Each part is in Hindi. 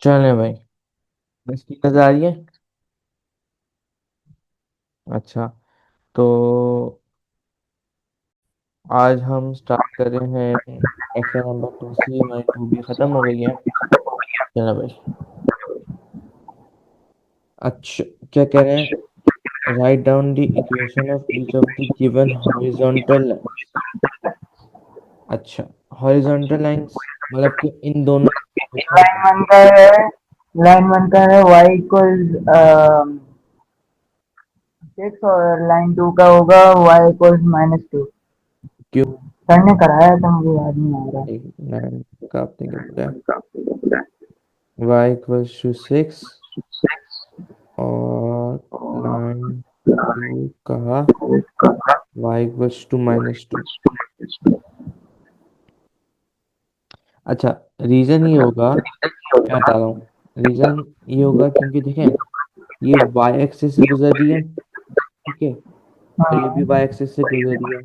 चले भाई। इसकी नजर आ रही है। अच्छा। तो आज हम स्टार्ट कर रहे हैं। एक्सरसाइज नंबर 2 से हमारी 2 भी खत्म हो गई है। चलो भाई। अच्छा, क्या कह रहे हैं? Write down the equation of each of the given horizontal lines. अच्छा, हॉरिजॉन्टल लाइंस मतलब कि इन दोनों इक्वेशन लाइन को। वन का है लाइन वन का है y इक्वल्स 6 और लाइन टू का होगा y इक्वल्स -2। क्यों? सर ने कराया था, मुझे याद नहीं आ रहा। एक नाइन का आपने क्या बोला? y इक्वल्स टू 6 और लाइन टू का y इक्वल्स टू -2। अच्छा, रीजन ये होगा, मैं बता रहा हूँ। रीजन ये होगा क्योंकि देखें, ये वाई एक्सिस से गुजर रही है, ठीक है, और ये भी हाँ, वाई एक्सिस से गुजर रही है।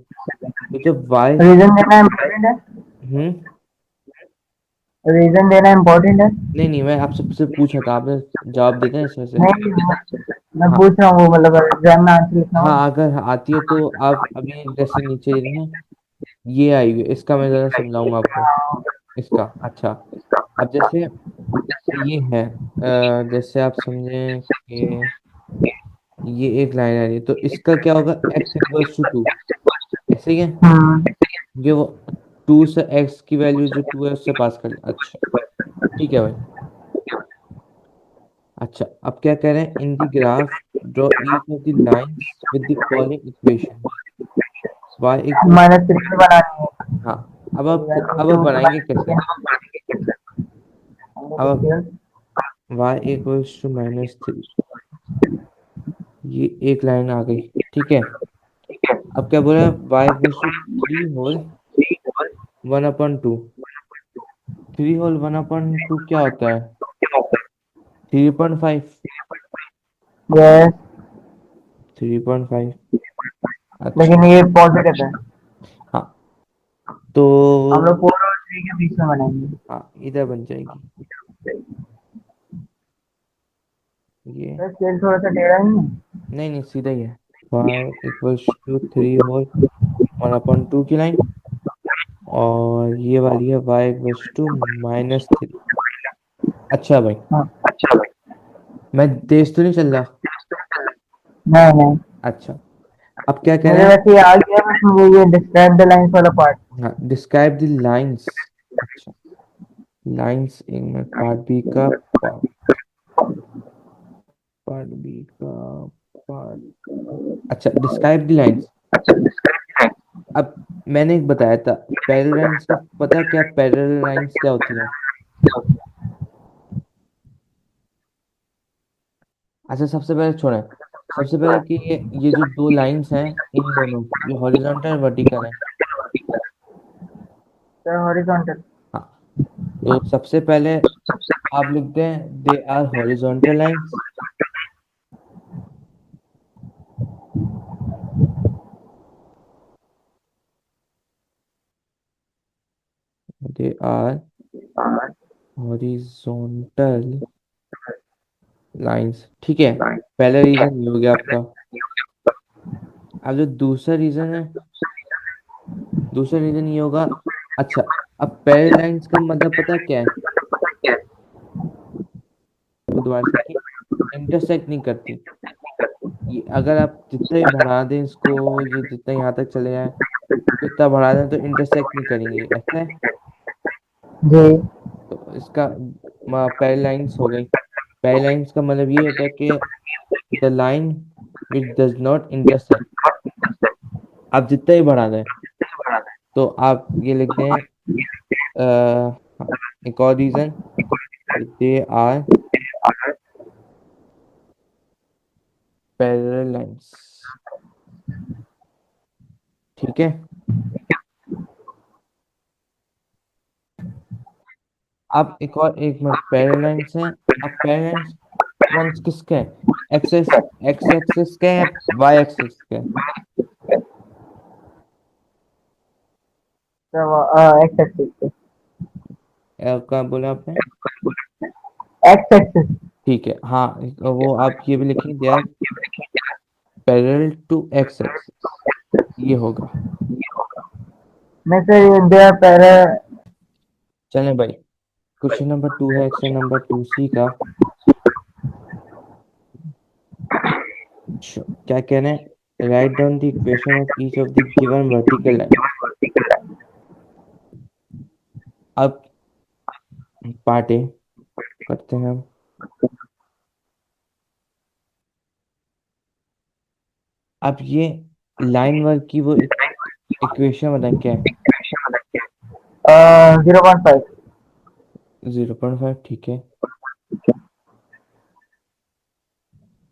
तो जब वाई, रीजन देना इम्पोर्टेंट है। हम्म, रीजन देना इम्पोर्टेंट है। नहीं नहीं, मैं आपसे सिर्फ पूछा था, आपने जवाब देते हैं इसमें से। नहीं, मैं हाँ। पूछ रहा हूँ, वो मतलब एग्जाम में आंसर लिखना हो। हाँ, अगर आती है तो आप अभी जैसे नीचे हैं, ये आई हुई है, इसका मैं जरा समझाऊंगा आपको। इसका अच्छा। अब जैसे ये है, जैसे आप समझें कि ये एक लाइन आ रही है, तो इसका क्या होगा? एक्स इक्वल्स टू 2, ऐसे ही है। हम्म। ये वो 2 से एक्स की वैल्यू जो 2 है उससे पास कर लिया। अच्छा, ठीक है भाई। अच्छा, अब क्या कह रहे हैं? In the graph draw each of the lines with the following equation. y equals, -3 बनानी है। हाँ। अब आप -2 बनाएंगे कैसे? अब आप -3। y इक्वल्स टू -3, ये एक लाइन आ गई, ठीक है। अब क्या बोला? y equals to 3 whole 1/2। 3 whole 1/2 क्या होता है? 3.5। यस। 3.5। अच्छा। लेकिन ये पॉजिटिव है। हाँ, तो हम लोग 4 और 3 के बीच में बनाएंगे। हाँ, इधर बन जाएगी ये। तो स्केल थोड़ा सा टेढ़ा ही है। नहीं नहीं, सीधा ही है। y इक्वल्स टू 3 होल 1/2 की लाइन, और ये वाली है y इक्वल्स टू -3। अच्छा भाई, हाँ। मैं तेज तो नहीं चल रहा? नहीं नहीं, अच्छा, अब क्या कह रहे मुझे हैं? वैसे ये आ गया, बस मुझे ये डिस्क्राइब द लाइंस वाला पार्ट। हाँ, डिस्क्राइब द लाइंस। अच्छा, लाइंस इन पार्ट बी का पार्ट बी का पार्ट। अच्छा, डिस्क्राइब द लाइंस। अब मैंने एक बताया था, पैरेलल लाइंस का पता है क्या? पैरेलल लाइंस क्या होती है? अच्छा, सबसे पहले छोड़ें। सबसे पहले कि ये जो दो लाइंस हैं, इन दोनों की, ये हॉरिजॉन्टल और वर्टिकल है। Sir horizontal. हाँ, तो सबसे पहले आप लिखते हैं they are horizontal lines. They are horizontal lines, ठीक है। पहला रीजन ये हो गया आपका। अब जो दूसरा रीजन है, दूसरा रीजन ये होगा। अच्छा, अब पैरेलल लाइंस का मतलब पता है क्या है? वो दोबारा से कि इंटरसेक्ट नहीं करती। ये अगर आप जितना ही बढ़ा दें इसको, ये जितना यहाँ तक चले जाए, जितना बढ़ा दें तो इंटरसेक्ट नहीं करेंगे, ऐसा है। जी। तो इसका पैरेललाइंस हो गई। पैरेललाइंस का मतलब ये होता है कि the line which does not intersect. आप जितना ही बढ़ा दें, तो आप ये लिखते हैं। हाँ, एक और reason, they are parallel lines, ठीक है। अब एक और, एक मिनट, पैरेलल लाइंस है। अब पैरेलल लाइंस कौन किसके हैं? एक्सेस, एक्स एक्सिस के हैं, वाई एक्सिस के हैं? सर एक्स एक्सिस पे। क्या बोला आपने? X axis. ठीक है, हाँ। वो आप ये भी लिखेंगे, they are parallel to x axis, ये होगा। में से दे आर पैरा। चलें भाई, क्वेश्चन नंबर 2 है एक्सरसाइज नंबर 2C का। क्या कहना है, write down the equation of each of the given vertical line. अब पार्ट ए करते हैं हम। अब ये लाइन वर्क की वो इक्वेशन बताएं क्या है। 0.5। 0.5, ठीक है।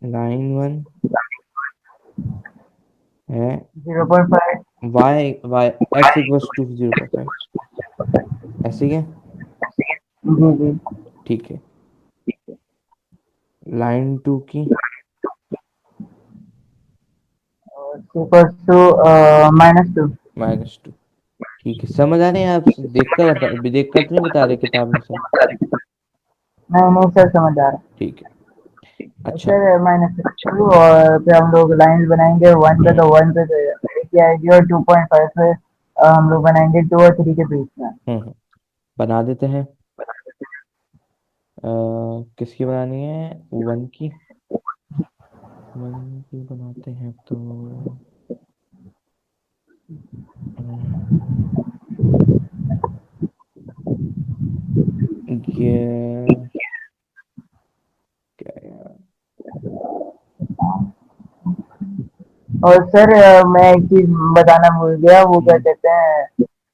लाइन वन है 0.5। y x इक्वल्स टू 0.5, ऐसे ही है। जी जी। ठीक है, लाइन टू की इक्वल्स टू -2। -2। ठीक है, समझ आ रहे हैं आप? देख कर तो नहीं बता रहे किताब में सब? नहीं नहीं सर, समझ आ रहा ठीक है, है अच्छा। सर। -2 और फिर हम लोग लाइंस बनाएंगे, वन पे हम्म तो वन पे एक ही आएगी, और 2.5 पे हम लोग बनाएंगे 2 और 3 के बीच में। हम्म बना देते हैं। किसकी बनानी है? वन की। वन की बनाते हैं तो हम्म, ये क्या यार। और सर मैं एक चीज बताना भूल गया, वो क्या हम्म, कहते हैं,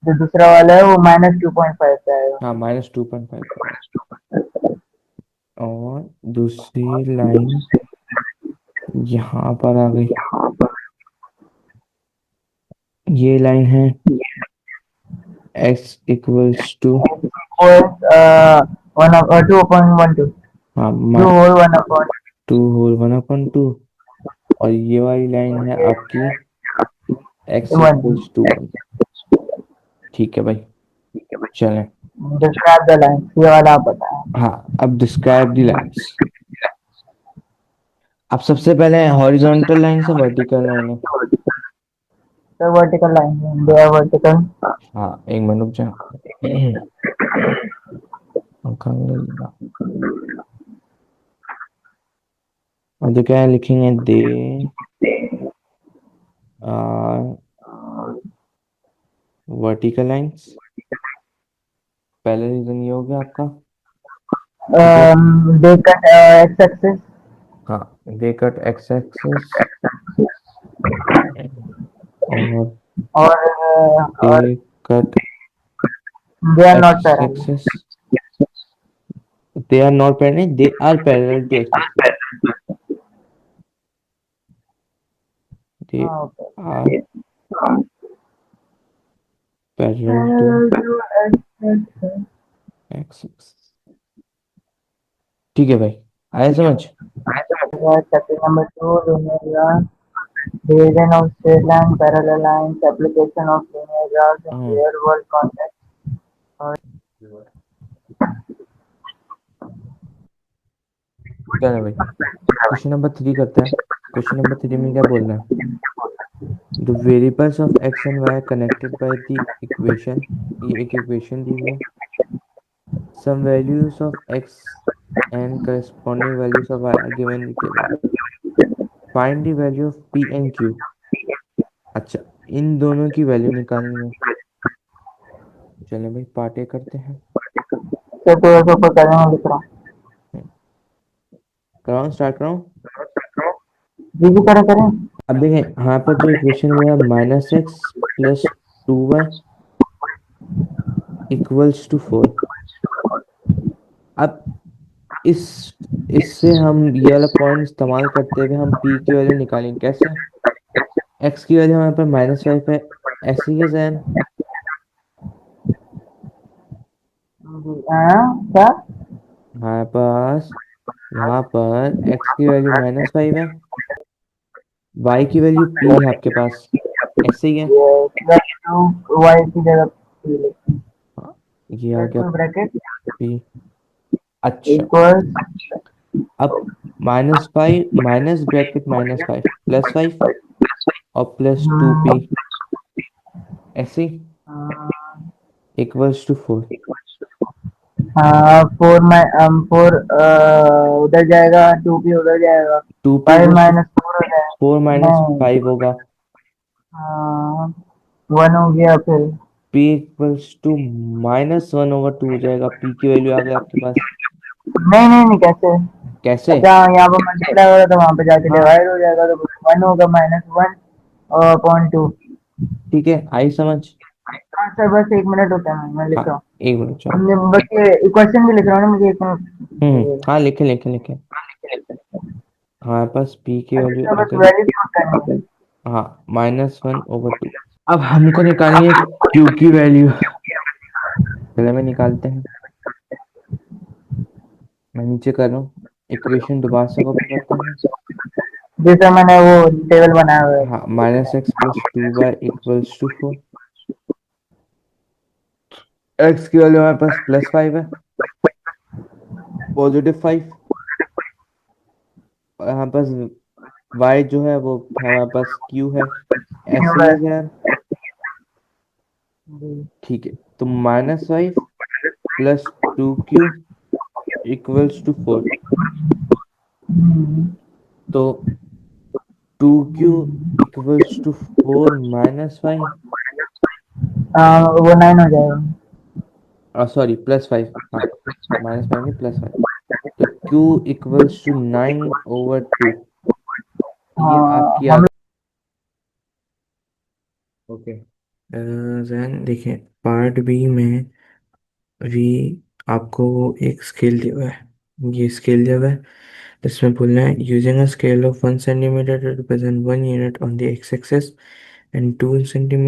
जो दूसरा वाला है वो -2.5 पे आएगा। हाँ, -2.5 पे। और दूसरी लाइन यहाँ पर आ गई। ये लाइन है x इक्वल्स टू, वो 2.12। हाँ, टू होल 1/। 2 होल 1/2। और ये वाली लाइन है आपकी x वन। Equals to 1। ठीक है भाई, चलें। डिस्क्राइब द लाइन, ये वाला आप बताएं। हाँ, अब डिस्क्राइब द लाइंस। अब सबसे पहले हॉरिजॉन्टल लाइन से वर्टिकल लाइन है। सर वर्टिकल लाइन, दे हाँ, आर वर्टिकल। हाँ, एक मिनट रुक जा। और तो क्या लिखेंगे, दे आर वर्टिकल लाइंस। पहला रीजन ये हो गया आपका। ठीक है, दे कट एक्स एक्सिस। हाँ, दे कट एक्स एक्सिस और दे और cut they are not x parallel. Axis. They are not parallel, they are parallel to x axis. They हाँ okay. Are parallel to x axis. ठीक है भाई, आया समझ? Chapter number 2, linear division of straight line, parallel lines, application of linear graphs in हाँ, real world context। और चलो भाई, क्वेश्चन नंबर 3 करते हैं। क्वेश्चन नंबर 3 में क्या बोलना है? The variables of x and y are connected by the equation। ये एक इक्वेशन दी हुई है। Some values of x and corresponding values of y are given in the table। Find the value of p and q। अच्छा, इन दोनों की वैल्यू निकालनी है। चलो भाई, पार्ट ए करते हैं। तो ऐसा पता नहीं लिख रहा हूँ। हम्म, कराऊं, स्टार्ट कराऊं? जी जी करें करें। अब देखें, यहाँ पर जो इक्वेशन वो है -x + 2y इक्वल्स टू 4। अब इस इससे हम ये वाला पॉइंट इस्तेमाल करते हुए हम p की वैल्यू निकालेंगे। कैसे? x की वैल्यू हमारे पास -5 है, ऐसे ही है जैन। जी हाँ क्या। हमारे पास यहाँ पर x की वैल्यू -5 है, y की वैल्यू p है आपके पास, ऐसे ही है। ये +2 y की जगह p लिखें। हाँ, ये आ फिर गया कोई ब्रैकेट। p। अच्छा, इक्वल्स अब -5 माइनस ब्रैकेट -5 +5 और +2p ऐसे इक्वल्स टू 4। फोर उधर जाएगा, 2p उधर जाएगा, 2p 5 इक्वल्स टू माइनस 4 हो जाएगा। 4 माइनस नहीं, 5 होगा। 1 हो गया फिर। p इक्वल्स टू -1/2 हो जाएगा। p की वैल्यू आ गई आपके पास। नहीं नहीं नहीं, कैसे? कैसे? अच्छा, यहाँ पे मल्टीप्लाई होगा तो वहां पे जाके हाँ डिवाइड हो जाएगा, तो 1 होगा, -1 अपॉन 2। ठीक है, आई समझ। हाँ सर, बस 1 मिनट होता है, मैं लिख हाँ रहा हूँ। एक मिनट चलो। हमने बस ये इक्वेशन भी लिख रहा हूँ ना, मुझे 1 मिनट चाहिए। हाँ लिखे लिखे लिखे। हमारे पास p की वैल्यू अच्छा, आ बस गई। वैल्यू पुट करनी है। हाँ -1/2। अब हमको निकालनी है q की वैल्यू। पहले में निकालते हैं। मैं नीचे कर रहा हूँ, इक्वेशन दोबारा से कॉपी करते हैं। जैसे मैंने वो टेबल बनाया हुआ है। हाँ -x+2y इक्वल्स टू 4। x की वैल्यू हमारे पास +5 है, +5। और यहाँ पास y जो है वो हमारे पास q है। क्यों ऐसे ही है? है यार। जी। ठीक है, तो -5 +2q इक्वल्स टू 4। हम्म, तो 2q इक्वल्स टू 4 - 5। वो 9 हो जाएगा। सॉरी +5, हाँ -5 नहीं +5। तो q इक्वल्स टू 9/2। ये हाँ, आपकी आ। हम ओके जैन देखिए, पार्ट बी में भी आपको एक स्केल दिया हुआ है। ये स्केल दिया हुआ है, इसमें बोलना है using a scale of 1 cm to represent 1 unit on the x-axis and 2 cm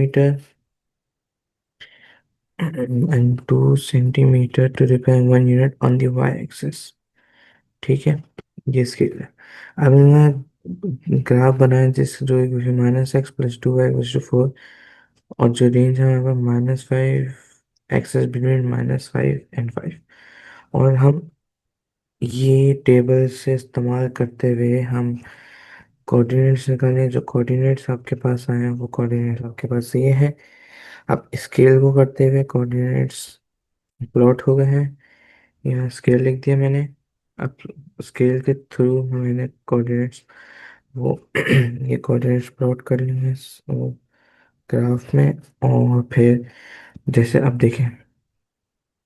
and 2 cm to represent 1 unit on the y-axis। ठीक है, ये स्केल है। अब मैं ग्राफ बनाया जिस जो -x+2y=4, और जो रेंज है हमारे पास -5, एक्सेस बिटवीन -5 and 5। और हम ये टेबल से इस्तेमाल करते हुए हम कोऑर्डिनेट्स निकालें। जो कोऑर्डिनेट्स आपके पास आए हैं वो कोऑर्डिनेट्स आपके पास ये है। अब स्केल को करते हुए कोऑर्डिनेट्स प्लॉट हो गए हैं। यहाँ स्केल लिख दिया मैंने। अब स्केल के थ्रू मैंने कोऑर्डिनेट्स वो ये कोऑर्डिनेट्स प्लॉट कर लिए हैं वो ग्राफ में। और फिर जैसे अब देखें,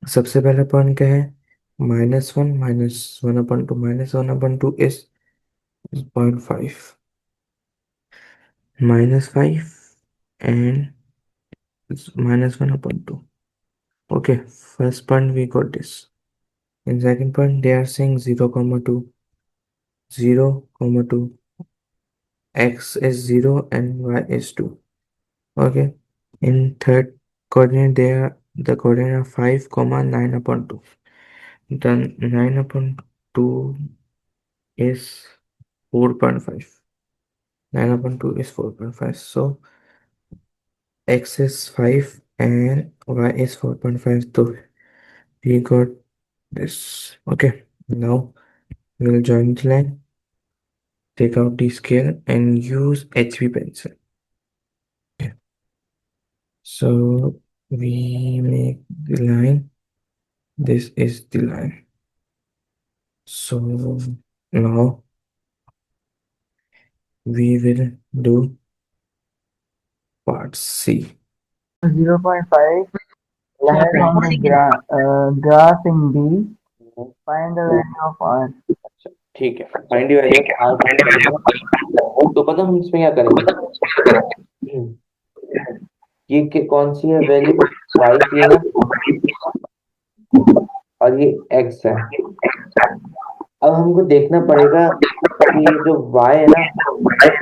सबसे पहला पॉइंट क्या है, -1 - 1/2 -1/2 is 0.5 -5 and -1/2। Okay, first point we got this. In second point, they are saying 0, 0, 2, x is 0 and y is 2. Okay. In third coordinate, they are the coordinate of 5, 9/2. Then 9/2 is 4.5. 9/2 is 4.5. So x is 5 and y is 4.5. So we got this. Okay. Now we'll join the line, take out the scale and use HB pencil. Okay. So we make the line. This is the line. So now we will do part C. 0.5 lies on the graph in B. Find the value of R. अच्छा ठीक है, find the value of R find करना है। तो पता हम इसमें क्या करेंगे। कौन सी है वैल्यू, वाई की है ना, और ये एक्स है। अब हमको देखना पड़ेगा कि ये जो वाई है ना,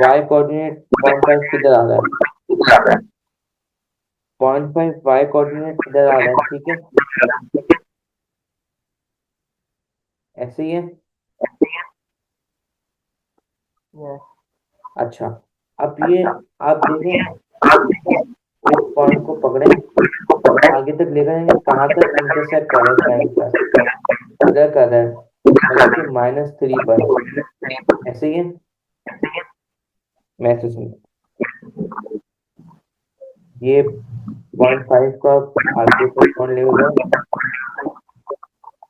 वाई कोऑर्डिनेट 0.5 किधर आ रहा है। 0.5 वाई कोऑर्डिनेट किधर आ रहा है, ठीक है, ऐसे ही है। Yes. अच्छा, अब ये आप देखें, इस पॉइंट को पकड़ें और आगे तक लेकर जाएंगे, कहाँ तक इंटरसेक्ट कर रहा है पॉइंट पर। इधर कर रहा है मतलब कि -3 पर, ऐसे ही है। मैं से सुन, ये 0.5 का आगे तक कौन ले गया,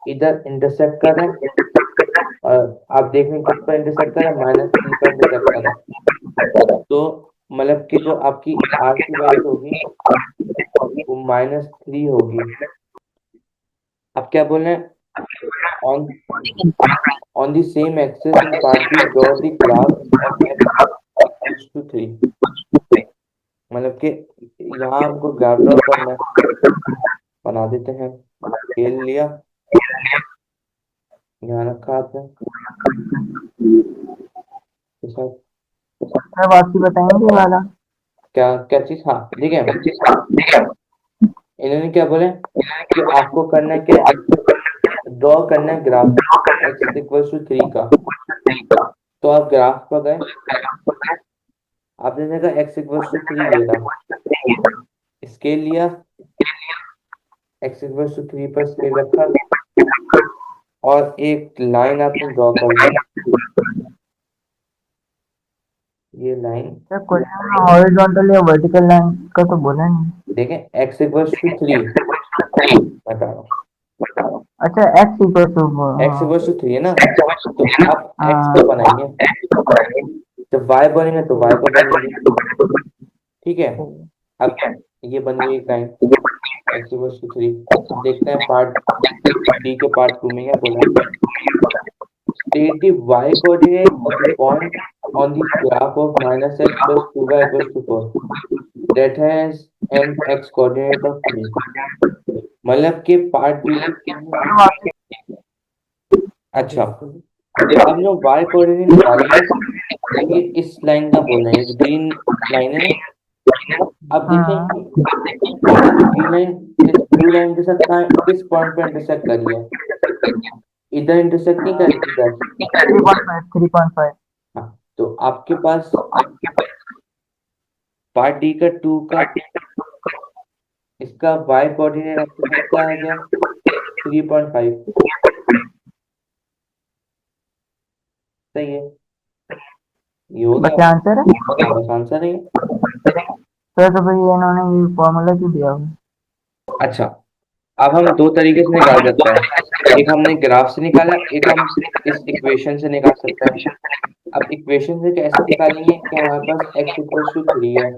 इधर इंटरसेक्ट कर रहा है और आप देख रहे हैं किस पर इंटरसेक्ट कर रहा है, -3 पर इंटरसेक्ट कर रहा है। तो मतलब कि जो आपकी आर की वैल्यू होगी वो -3 होगी। अब क्या बोल रहे हैं, on on the same axis in part B draw the graph of x to 3। मतलब कि यहाँ हमको ग्राफ ड्रॉ करना है, बना देते हैं। स्केल लिया, यहाँ रखा आपने के साथ, सब आपकी बताएंगे ये वाला। क्या क्या चीज, हाँ ठीक है। इन्होंने क्या बोले कि आपको करना है, क्या ड्रॉ करना है ग्राफ x = 3 का। तो आप ग्राफ पर गए, आपने देखा x = 3 ले रहा, स्केल लिया, x = 3 पर स्केल रखा और एक लाइन आपने ड्रॉ कर दी। ये लाइन सर क्वेश्चन में हॉरिजॉन्टल या वर्टिकल लाइन का तो बोला नहीं। देखें, x = 3 बता रहा हूँ, अच्छा x इक्वल टू, x = 3 है ना, तो आप x पर बनाएंगे, जब y बनेंगे तो y पर बनेंगे, ठीक है। अब ये बन गई एक लाइन x = 3। अब देखते हैं पार्ट डी के पार्ट 2 में क्या बोला, state the y coordinate of the point on the graph of -x plus 2y = 4 that has an x coordinate of 3। मतलब कि पार्ट डी अच्छा, अब जो y कोऑर्डिनेट निकालेंगे, ये इस लाइन का बोल रहे हैं, ग्रीन लाइन है ना। अब देखें ग्रीन लाइन इस ब्लू लाइन के साथ किस पॉइंट पे इंटरसेक्ट कर रही है, इधर इंटरसेक्ट नहीं कर रही, इधर। 3.5। हाँ, तो आपके पास पार्ट डी का 2 का इसका y कोऑर्डिनेट आपके पास क्या आ गया, 3.5। सही है, ये हो बस गया, आंसर है। बस आंसर है। सर तो भाई इन्होंने ये फॉर्मूला क्यों दिया हुआ? अच्छा, अब हम दो तरीके से निकाल सकते हैं, एक हमने ग्राफ से निकाला, एक हम इस इक्वेशन से निकाल सकते हैं। अब इक्वेशन से कैसे निकालेंगे कि हमारे पास x = 3 है,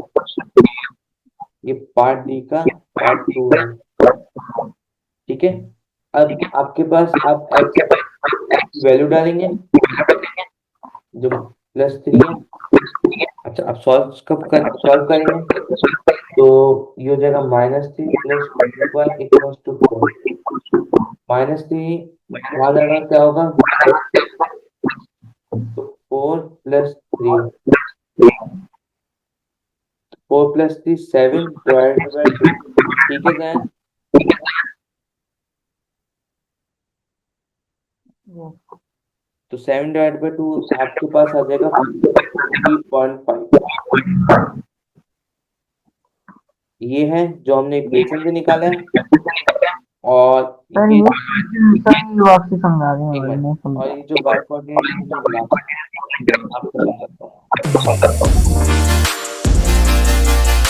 ये पार्ट डी का पार्ट 2 है, ठीक है। अब आपके पास आप x वैल्यू डालेंगे जो +3 है। अच्छा, अब सॉल्व करेंगे तो ये हो जाएगा -3 + 2y = 4। -3 वहां जाएगा क्या होगा, तो 4 + 3, 4 + 3 7 डिवाइडेड बाय 2, ठीक है क्या, तो 7 डिवाइडेड बाय 2 आपके पास आ जाएगा 3.5। ये है जो हमने इक्वेशन से निकाला है, और सर ये ये सही आपसे समझा रहे हैं एक भाई, मिनट, मैं और समझा। ये जो y कोऑर्डिनेट है जो ग्राफ आपको समझाता हूँ।